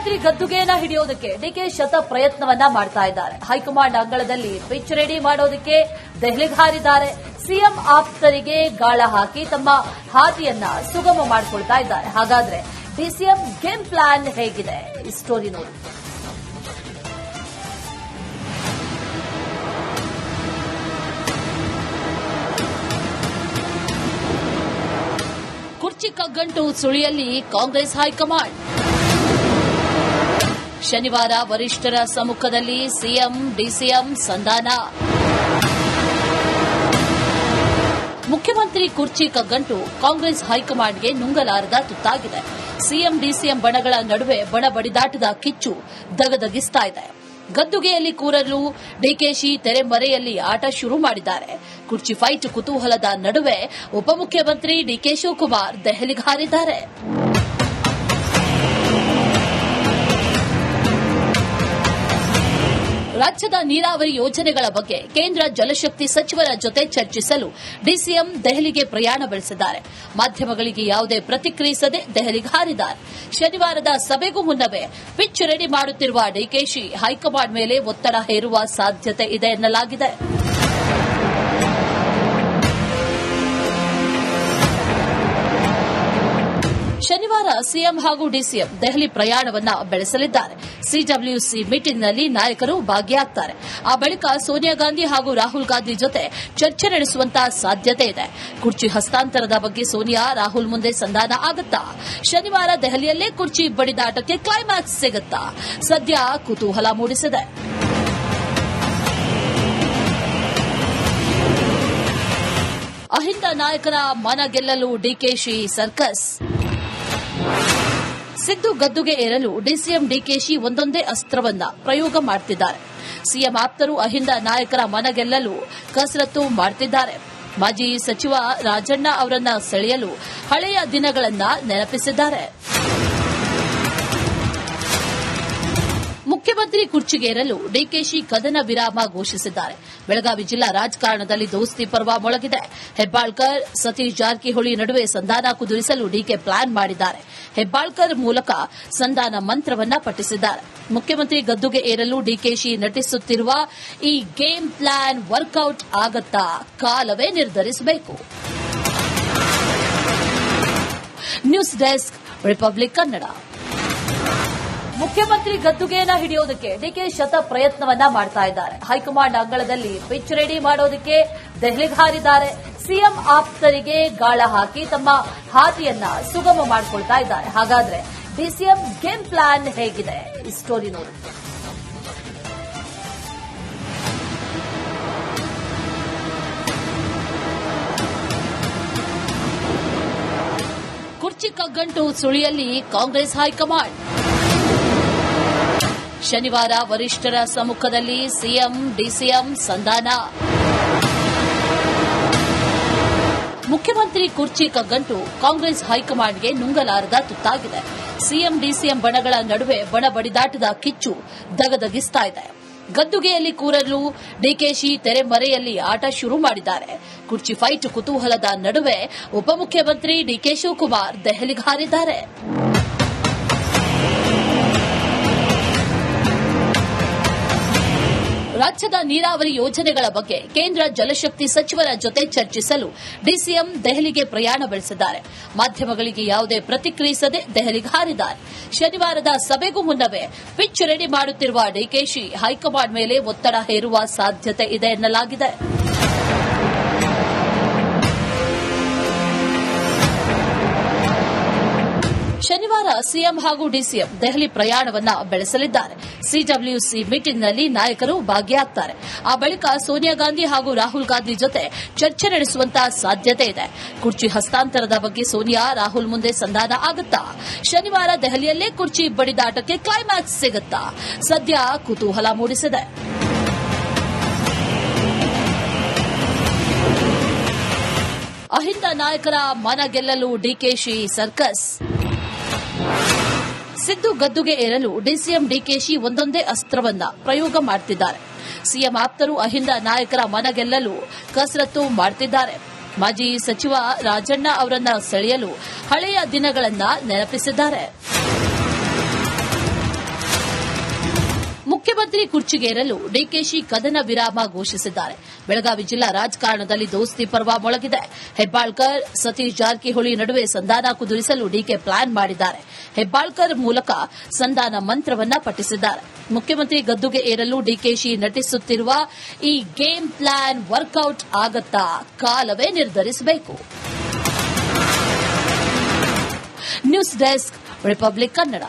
ಮುಖ್ಯಮಂತ್ರಿ ಗದ್ದುಗೆಯನ್ನ ಹಿಡಿಯೋದಕ್ಕೆ ಡಿಕೆ ಶತ ಪ್ರಯತ್ನವನ್ನ ಮಾಡ್ತಾ ಇದ್ದಾರೆ. ಹೈಕಮಾಂಡ್ ಅಂಗಳದಲ್ಲಿ ಪಿಚ್ ರೆಡಿ ಮಾಡೋದಕ್ಕೆ ದೆಹಲಿಗೆ ಹಾರಿದ್ದಾರೆ. ಸಿಎಂ ಆಪ್ತರಿಗೆ ಗಾಳ ಹಾಕಿ ತಮ್ಮ ಹಾದಿಯನ್ನ ಸುಗಮ ಮಾಡಿಕೊಳ್ತಾ ಇದ್ದಾರೆ. ಹಾಗಾದ್ರೆ ಡಿಸಿಎಂ ಗೇಮ್ ಪ್ಲಾನ್ ಹೇಗಿದೆ? ಈ ಸ್ಟೋರಿ ನೋಡಿ. ಕುರ್ಚಿ ಕಗ್ಗಂಟು ಸುಳಿಯಲ್ಲಿ ಕಾಂಗ್ರೆಸ್ ಹೈಕಮಾಂಡ್. ಶನಿವಾರ ವರಿಷ್ಠರ ಸಮ್ಮುಖದಲ್ಲಿ ಸಿಎಂ ಡಿಸಿಎಂ ಸಂಧಾನ. ಮುಖ್ಯಮಂತ್ರಿ ಕುರ್ಚಿ ಕಗ್ಗಂಟು ಕಾಂಗ್ರೆಸ್ ಹೈಕಮಾಂಡ್ಗೆ ನುಂಗಲಾರದ ತುತ್ತಾಗಿದೆ. ಸಿಎಂ ಡಿಸಿಎಂ ಬಣಗಳ ನಡುವೆ ಬಣ ಬಡಿದಾಟದ ಕಿಚ್ಚು ದಗದಗಿಸ್ತಾ ಇದೆ. ಗದ್ದುಗೆಯಲ್ಲಿ ಕೂರಲು ಡಿಕೆಶಿ ತೆರೆಮರೆಯಲ್ಲಿ ಆಟ ಶುರು ಮಾಡಿದ್ದಾರೆ. ಕುರ್ಚಿ ಫೈಟ್ ಕುತೂಹಲದ ನಡುವೆ ಉಪಮುಖ್ಯಮಂತ್ರಿ ಡಿಕೆ ಶಿವಕುಮಾರ್ ದೆಹಲಿಗೆ ಹಾರಿದ್ದಾರೆ. ರಾಜ್ಯದ ನೀರಾವರಿ ಯೋಜನೆಗಳ ಬಗ್ಗೆ ಕೇಂದ್ರ ಜಲಶಕ್ತಿ ಸಚಿವರ ಜೊತೆ ಚರ್ಚಿಸಲು ಡಿಸಿಎಂ ದೆಹಲಿಗೆ ಪ್ರಯಾಣ ಬೆಳೆಸಿದ್ದಾರೆ. ಮಾಧ್ಯಮಗಳಿಗೆ ಯಾವುದೇ ಪ್ರತಿಕ್ರಿಯಿಸದೆ ದೆಹಲಿಗೆ ಹಾರಿದ್ದಾರೆ. ಶನಿವಾರದ ಸಭೆಗೂ ಮುನ್ನವೇ ಪಿಚ್ ರೆಡಿ ಮಾಡುತ್ತಿರುವ ಡಿಕೆಶಿ ಹೈಕಮಾಂಡ್ ಮೇಲೆ ಒತ್ತಡ ಹೇರುವ ಸಾಧ್ಯತೆ ಇದೆ ಎನ್ನಲಾಗಿದೆ. ಶನಿವಾರ ಸಿಎಂ ಹಾಗೂ ಡಿಸಿಎಂ ದೆಹಲಿ ಪ್ರಯಾಣವನ್ನ ಬೆಳೆಸಲಿದ್ದಾರೆ. ಸಿಡಬ್ಲ್ಯೂಸಿ ಮೀಟಿಂಗ್ನಲ್ಲಿ ನಾಯಕರು ಭಾಗಿಯಾಗುತ್ತಾರೆ. ಆ ಬಳಿಕ ಸೋನಿಯಾ ಗಾಂಧಿ ಹಾಗೂ ರಾಹುಲ್ ಗಾಂಧಿ ಜೊತೆ ಚರ್ಚೆ ನಡೆಸುವಂತಹ ಸಾಧ್ಯತೆ ಇದೆ. ಕುರ್ಚಿ ಹಸ್ತಾಂತರದ ಬಗ್ಗೆ ಸೋನಿಯಾ ರಾಹುಲ್ ಮುಂದೆ ಸಂಧಾನ ಆಗುತ್ತಾ? ಶನಿವಾರ ದೆಹಲಿಯಲ್ಲೇ ಕುರ್ಚಿ ಬಡಿದಾಟಕ್ಕೆ ಕ್ಲೈಮ್ಯಾಕ್ಸ್ ಸಿಗುತ್ತಾ? ಸದ್ಯ ಕುತೂಹಲ ಮೂಡಿಸಿದೆ. ಅಹಿಂದ ನಾಯಕರ ಮನ ಗೆಲ್ಲಲು ಡಿಕೆಶಿ ಸರ್ಕಸ್. ಸಿದ್ದು ಗದ್ದುಗೆ ಏರಲು ಡಿಸಿಎಂ ಡಿಕೆಶಿ ಒಂದೊಂದೇ ಅಸ್ತ್ರವನ್ನ ಪ್ರಯೋಗ ಮಾಡುತ್ತಿದ್ದಾರೆ. ಸಿಎಂ ಆಪ್ತರು ಅಹಿಂದ ನಾಯಕರ ಮನ ಗೆಲ್ಲಲು ಕಸರತ್ತು ಮಾಡುತ್ತಿದ್ದಾರೆ. ಮಾಜಿ ಸಚಿವ ರಾಜಣ್ಣ ಅವರನ್ನ ಸೆಳೆಯಲು ಹಳೆಯ ದಿನಗಳನ್ನ ನೆನಪಿಸಿದ್ದಾರೆ. ಮುಖ್ಯಮಂತ್ರಿ ಕುರ್ಚಿಗೇರಲು ಡಿಕೆಶಿ ಕದನ ವಿರಾಮ ಘೋಷಿಸಿದ್ದಾರೆ. ಬೆಳಗಾವಿ ಜಿಲ್ಲಾ ರಾಜಕಾರಣದಲ್ಲಿ ದೋಸ್ತಿ ಪರ್ವ ಮೊಳಗಿದೆ. ಹೆಬ್ಬಾಳ್ಕರ್ ಸತೀಶ್ ಜಾರಕಿಹೊಳಿ ನಡುವೆ ಸಂಧಾನ ಕುದುರಿಸಲು ಡಿಕೆ ಪ್ಲಾನ್ ಮಾಡಿದ್ದಾರೆ. ಹೆಬ್ಬಾಳ್ಕರ್ ಮೂಲಕ ಸಂಧಾನ ಮಂತ್ರವನ್ನ ಪಠಿಸಿದ್ದಾರೆ. ಮುಖ್ಯಮಂತ್ರಿ ಗದ್ದುಗೆ ಏರಲು ಡಿಕೆಶಿ ನಟಿಸುತ್ತಿರುವ ಈ ಗೇಮ್ ಪ್ಲಾನ್ ವರ್ಕೌಟ್ ಆಗತ್ತಾ? ಕಾಲವೇ ನಿರ್ಧರಿಸಬೇಕು. News desk, republic Kannada. ಮುಖ್ಯಮಂತ್ರಿ ಗದ್ದುಗೆಯನ್ನ ಹಿಡಿಯೋದಕ್ಕೆ ಡಿಕೆ ಶತ ಪ್ರಯತ್ನವನ್ನ ಮಾಡ್ತಾ ಇದ್ದಾರೆ. ಹೈಕಮಾಂಡ್ ಅಂಗಳದಲ್ಲಿ ಪಿಚ್ ರೆಡಿ ಮಾಡೋದಕ್ಕೆ ದೆಹಲಿಗೆ ಹಾರಿದ್ದಾರೆ. ಸಿಎಂ ಆಪ್ತರಿಗೆ ಗಾಳ ಹಾಕಿ ತಮ್ಮ ಹಾದಿಯನ್ನ ಸುಗಮ ಮಾಡಿಕೊಳ್ತಾ ಇದ್ದಾರೆ. ಹಾಗಾದ್ರೆ ಡಿಸಿಎಂ ಗೇಮ್ ಪ್ಲಾನ್ ಹೇಗಿದೆ? ಈ ಸ್ಟೋರಿ ನೋಡಿ. ಕುರ್ಚಿ ಕಗ್ಗಂಟು ಸುಳಿಯಲ್ಲಿ ಕಾಂಗ್ರೆಸ್ ಹೈಕಮಾಂಡ್. ಶನಿವಾರ ವರಿಷ್ಠರ ಸಮ್ಮುಖದಲ್ಲಿ ಸಿಎಂ ಡಿಸಿಎಂ ಸಂಧಾನ. ಮುಖ್ಯಮಂತ್ರಿ ಕುರ್ಚಿ ಕಗ್ಗಂಟು ಕಾಂಗ್ರೆಸ್ ಹೈಕಮಾಂಡ್ಗೆ ನುಂಗಲಾರದ ತುತ್ತಾಗಿದೆ. ಸಿಎಂ ಡಿಸಿಎಂ ಬಣಗಳ ನಡುವೆ ಬಣ ಬಡಿದಾಟದ ಕಿಚ್ಚು ದಗದಗಿಸ್ತಾ ಇದೆ. ಗದ್ದುಗೆಯಲ್ಲಿ ಕೂರಲು ಡಿಕೆಶಿ ತೆರೆಮರೆಯಲ್ಲಿ ಆಟ ಶುರು ಮಾಡಿದ್ದಾರೆ. ಕುರ್ಚಿ ಫೈಟ್ ಕುತೂಹಲದ ನಡುವೆ ಉಪಮುಖ್ಯಮಂತ್ರಿ ಡಿಕೆ ಶಿವಕುಮಾರ್ ದೆಹಲಿಗೆ ಹಾರಿದ್ದಾರೆ. ರಾಜ್ಯದ ನೀರಾವರಿ ಯೋಜನೆಗಳ ಬಗ್ಗೆ ಕೇಂದ್ರ ಜಲಶಕ್ತಿ ಸಚಿವರ ಜೊತೆ ಚರ್ಚಿಸಲು ಡಿಸಿಎಂ ದೆಹಲಿಗೆ ಪ್ರಯಾಣ ಬೆಳೆಸಿದ್ದಾರೆ. ಮಾಧ್ಯಮಗಳಿಗೆ ಯಾವುದೇ ಪ್ರತಿಕ್ರಿಯಿಸದೆ ದೆಹಲಿಗೆ ಹಾರಿದ್ದಾರೆ. ಶನಿವಾರದ ಸಭೆಗೂ ಮುನ್ನವೇ ಪಿಚ್ ರೆಡಿ ಮಾಡುತ್ತಿರುವ ಡಿಕೆಶಿ ಹೈಕಮಾಂಡ್ ಮೇಲೆ ಒತ್ತಡ ಹೇರುವ ಸಾಧ್ಯತೆ ಇದೆ ಎನ್ನಲಾಗಿದೆ. ಶನಿವಾರ ಸಿಎಂ ಹಾಗೂ ಡಿಸಿಎಂ ದೆಹಲಿ ಪ್ರಯಾಣವನ್ನ ಬೆಳೆಸಲಿದ್ದಾರೆ. ಸಿಡಬ್ಲ್ಯೂಸಿ ಮೀಟಿಂಗ್ನಲ್ಲಿ ನಾಯಕರು ಭಾಗಿಯಾಗುತ್ತಾರೆ. ಆ ಬಳಿಕ ಸೋನಿಯಾ ಗಾಂಧಿ ಹಾಗೂ ರಾಹುಲ್ ಗಾಂಧಿ ಜೊತೆ ಚರ್ಚೆ ನಡೆಸುವಂತಹ ಸಾಧ್ಯತೆ ಇದೆ. ಕುರ್ಚಿ ಹಸ್ತಾಂತರದ ಬಗ್ಗೆ ಸೋನಿಯಾ ರಾಹುಲ್ ಮುಂದೆ ಸಂಧಾನ ಆಗುತ್ತಾ? ಶನಿವಾರ ದೆಹಲಿಯಲ್ಲೇ ಕುರ್ಚಿ ಬಡಿದಾಟಕ್ಕೆ ಕ್ಲೈಮ್ಯಾಕ್ಸ್ ಸಿಗುತ್ತಾ? ಸದ್ಯ ಕುತೂಹಲ ಮೂಡಿಸಿದೆ. ಅಹಿಂದ ನಾಯಕರ ಮನ ಗೆಲ್ಲಲು ಡಿಕೆಶಿ ಸರ್ಕಸ್. ಸಿದ್ದು ಗದ್ದುಗೆ ಏರಲು ಡಿಸಿಎಂ ಡಿಕೆಶಿ ಒಂದೊಂದೇ ಅಸ್ತ್ರವನ್ನ ಪ್ರಯೋಗ ಮಾಡುತ್ತಿದ್ದಾರೆ. ಸಿಎಂ ಆಪ್ತರು ಅಹಿಂದ ನಾಯಕರ ಮನ ಗೆಲ್ಲಲು ಕಸರತ್ತು ಮಾಡುತ್ತಿದ್ದಾರೆ. ಮಾಜಿ ಸಚಿವ ರಾಜಣ್ಣ ಅವರನ್ನ ಸೆಳೆಯಲು ಹಳೆಯ ದಿನಗಳನ್ನ ನೆನಪಿಸಿದ್ದಾರೆ. ಮುಖ್ಯಮಂತ್ರಿ ಕುರ್ಚಿಗೇರಲು ಡಿಕೆಶಿ ಕದನ ವಿರಾಮ ಘೋಷಿಸಿದ್ದಾರೆ. ಬೆಳಗಾವಿ ಜಿಲ್ಲಾ ರಾಜಕಾರಣದಲ್ಲಿ ದೋಸ್ತಿ ಪರ್ವ ಮೊಳಗಿದೆ. ಹೆಬ್ಬಾಳ್ಕರ್, ಸತೀಶ್ ಜಾರಕಿಹೊಳಿ ನಡುವೆ ಸಂಧಾನ ಕುದುರಿಸಲು ಡಿಕೆ ಪ್ಲಾನ್ ಮಾಡಿದ್ದಾರೆ. ಹೆಬ್ಬಾಳ್ಕರ್ ಮೂಲಕ ಸಂಧಾನ ಮಂತ್ರವನ್ನ ಪಠಿಸಿದ್ದಾರೆ. ಮುಖ್ಯಮಂತ್ರಿ ಗದ್ದುಗೆ ಏರಲು ಡಿಕೆಶಿ ನಟಿಸುತ್ತಿರುವ ಈ ಗೇಮ್ ಪ್ಲಾನ್ ವರ್ಕೌಟ್ ಆಗತ್ತಾ? ಕಾಲವೇ ನಿರ್ಧರಿಸಬೇಕು. News desk, republic Kannada.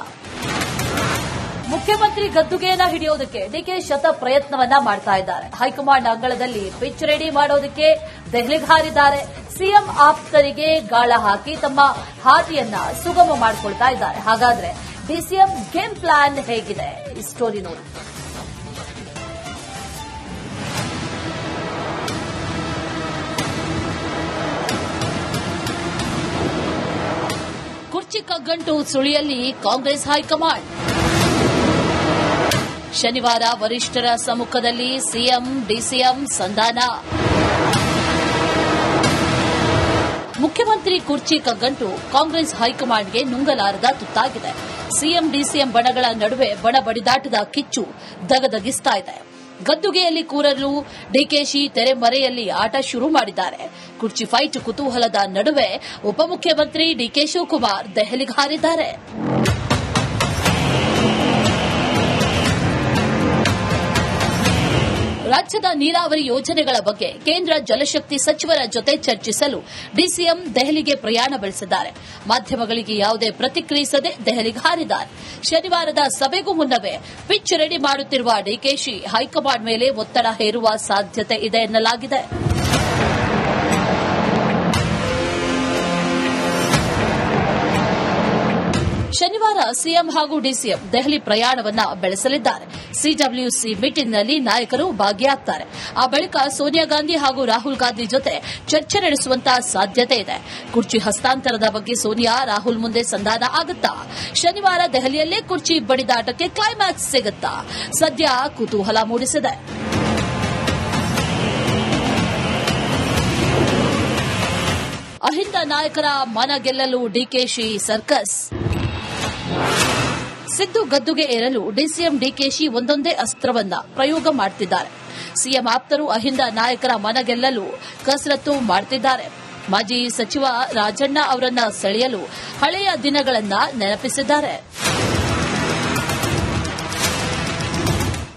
ಮುಖ್ಯಮಂತ್ರಿ ಗದ್ದುಗೆಯನ್ನ ಹಿಡಿಯೋದಕ್ಕೆ ಡಿಕೆ ಶತ ಪ್ರಯತ್ನವನ್ನ ಮಾಡ್ತಾ ಇದ್ದಾರೆ. ಹೈಕಮಾಂಡ್ ಅಂಗಳದಲ್ಲಿ ಪಿಚ್ ರೆಡಿ ಮಾಡೋದಕ್ಕೆ ದೆಹಲಿಗೆ ಹಾರಿದ್ದಾರೆ. ಸಿಎಂ ಆಪ್ತರಿಗೆ ಗಾಳ ಹಾಕಿ ತಮ್ಮ ಹಾದಿಯನ್ನ ಸುಗಮ ಮಾಡಿಕೊಳ್ತಾ ಇದ್ದಾರೆ. ಹಾಗಾದ್ರೆ ಡಿಸಿಎಂ ಗೇಮ್ ಪ್ಲಾನ್ ಹೇಗಿದೆ? ಈ ಸ್ಟೋರಿ ನೋಡಿ. ಕುರ್ಚಿ ಕಗ್ಗಂಟು ಸುಳಿಯಲ್ಲಿ ಕಾಂಗ್ರೆಸ್ ಹೈಕಮಾಂಡ್. ಶನಿವಾರ ವರಿಷ್ಠರ ಸಮ್ಮುಖದಲ್ಲಿ ಸಿಎಂ ಡಿಸಿಎಂ ಸಂಧಾನ. ಮುಖ್ಯಮಂತ್ರಿ ಕುರ್ಚಿ ಕಗ್ಗಂಟು ಕಾಂಗ್ರೆಸ್ ಹೈಕಮಾಂಡ್ಗೆ ನುಂಗಲಾರದ ತುತ್ತಾಗಿದೆ. ಸಿಎಂ ಡಿಸಿಎಂ ಬಣಗಳ ನಡುವೆ ಬಣ ಬಡಿದಾಟದ ಕಿಚ್ಚು ದಗದಗಿಸ್ತಾ ಇದೆ. ಗದ್ದುಗೆಯಲ್ಲಿ ಕೂರಲು ಡಿಕೆಶಿ ತೆರೆಮರೆಯಲ್ಲಿ ಆಟ ಶುರು ಮಾಡಿದ್ದಾರೆ. ಕುರ್ಚಿ ಫೈಟ್ ಕುತೂಹಲದ ನಡುವೆ ಉಪಮುಖ್ಯಮಂತ್ರಿ ಡಿಕೆ ಶಿವಕುಮಾರ್ ದೆಹಲಿಗೆ ಹಾರಿದ್ದಾರೆ. ರಾಜ್ಯದ ನೀರಾವರಿ ಯೋಜನೆಗಳ ಬಗ್ಗೆ ಕೇಂದ್ರ ಜಲಶಕ್ತಿ ಸಚಿವರ ಜೊತೆ ಚರ್ಚಿಸಲು ಡಿಸಿಎಂ ದೆಹಲಿಗೆ ಪ್ರಯಾಣ ಬೆಳೆಸಿದ್ದಾರೆ. ಮಾಧ್ಯಮಗಳಿಗೆ ಯಾವುದೇ ಪ್ರತಿಕ್ರಿಯಿಸದೆ ದೆಹಲಿಗೆ ಹಾರಿದ್ದಾರೆ. ಶನಿವಾರದ ಸಭೆಗೂ ಮುನ್ನವೇ ಪಿಚ್ ರೆಡಿ ಮಾಡುತ್ತಿರುವ ಡಿಕೆಶಿ ಹೈಕಮಾಂಡ್ ಮೇಲೆ ಒತ್ತಡ ಹೇರುವ ಸಾಧ್ಯತೆ ಇದೆ ಎನ್ನಲಾಗಿದೆ. ಶನಿವಾರ ಸಿಎಂ ಹಾಗೂ ಡಿಸಿಎಂ ದೆಹಲಿ ಪ್ರಯಾಣವನ್ನ ಬೆಳೆಸಲಿದ್ದಾರೆ. ಸಿಡಬ್ಲ್ಯೂಸಿ ಮೀಟಿಂಗ್ನಲ್ಲಿ ನಾಯಕರು ಭಾಗಿಯಾಗ್ತಾರೆ. ಆ ಬಳಿಕ ಸೋನಿಯಾ ಗಾಂಧಿ ಹಾಗೂ ರಾಹುಲ್ ಗಾಂಧಿ ಜೊತೆ ಚರ್ಚೆ ನಡೆಸುವಂತಹ ಸಾಧ್ಯತೆ ಇದೆ. ಕುರ್ಚಿ ಹಸ್ತಾಂತರದ ಬಗ್ಗೆ ಸೋನಿಯಾ ರಾಹುಲ್ ಮುಂದೆ ಸಂಧಾನ ಆಗುತ್ತಾ? ಶನಿವಾರ ದೆಹಲಿಯಲ್ಲೇ ಕುರ್ಚಿ ಬಡಿದಾಟಕ್ಕೆ ಕ್ಲೈಮ್ಯಾಕ್ಸ್ ಸಿಗುತ್ತಾ? ಸದ್ಯ ಕುತೂಹಲ ಮೂಡಿಸಿದೆ. ಅಹಿಂದ ನಾಯಕರ ಮನ ಗೆಲ್ಲಲು ಡಿಕೆಶಿ ಸರ್ಕಸ್. ಸಿದ್ದು ಗದ್ದುಗೆ ಏರಲು ಡಿಸಿಎಂ ಡಿಕೆಶಿ ಒಂದೊಂದೇ ಅಸ್ತ್ರವನ್ನ ಪ್ರಯೋಗ ಮಾಡುತ್ತಿದ್ದಾರೆ. ಸಿಎಂ ಆಪ್ತರು ಅಹಿಂದ ನಾಯಕರ ಮನ ಗೆಲ್ಲಲು ಕಸರತ್ತು ಮಾಡುತ್ತಿದ್ದಾರೆ. ಮಾಜಿ ಸಚಿವ ರಾಜಣ್ಣ ಅವರನ್ನ ಸೆಳೆಯಲು ಹಳೆಯ ದಿನಗಳನ್ನ ನೆನಪಿಸಿದ್ದಾರೆ.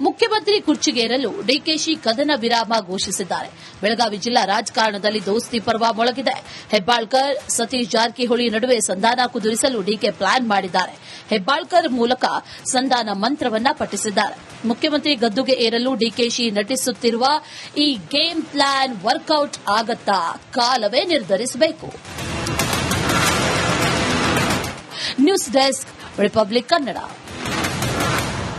ಮುಖ್ಯಮಂತ್ರಿ ಕುರ್ಚಿಗೇರಲು ಡಿಕೆಶಿ ಕದನ ವಿರಾಮ ಘೋಷಿಸಿದ್ದಾರೆ. ಬೆಳಗಾವಿ ಜಿಲ್ಲಾ ರಾಜಕಾರಣದಲ್ಲಿ ದೋಸ್ತಿ ಪರ್ವ ಮೊಳಗಿದೆ. ಹೆಬ್ಬಾಳ್ಕರ್, ಸತೀಶ್ ಜಾರಕಿಹೊಳಿ ನಡುವೆ ಸಂಧಾನ ಕುದುರಿಸಲು ಡಿಕೆ ಪ್ಲಾನ್ ಮಾಡಿದ್ದಾರೆ. ಹೆಬ್ಬಾಳ್ಕರ್ ಮೂಲಕ ಸಂಧಾನ ಮಂತ್ರವನ್ನ ಪಠಿಸಿದ್ದಾರೆ. ಮುಖ್ಯಮಂತ್ರಿ ಗದ್ದುಗೆ ಏರಲು ಡಿಕೆಶಿ ನಟಿಸುತ್ತಿರುವ ಈ ಗೇಮ್ ಪ್ಲಾನ್ ವರ್ಕೌಟ್ ಆಗತ್ತಾ? ಕಾಲವೇ ನಿರ್ಧರಿಸಬೇಕು. News desk, republic Kannada.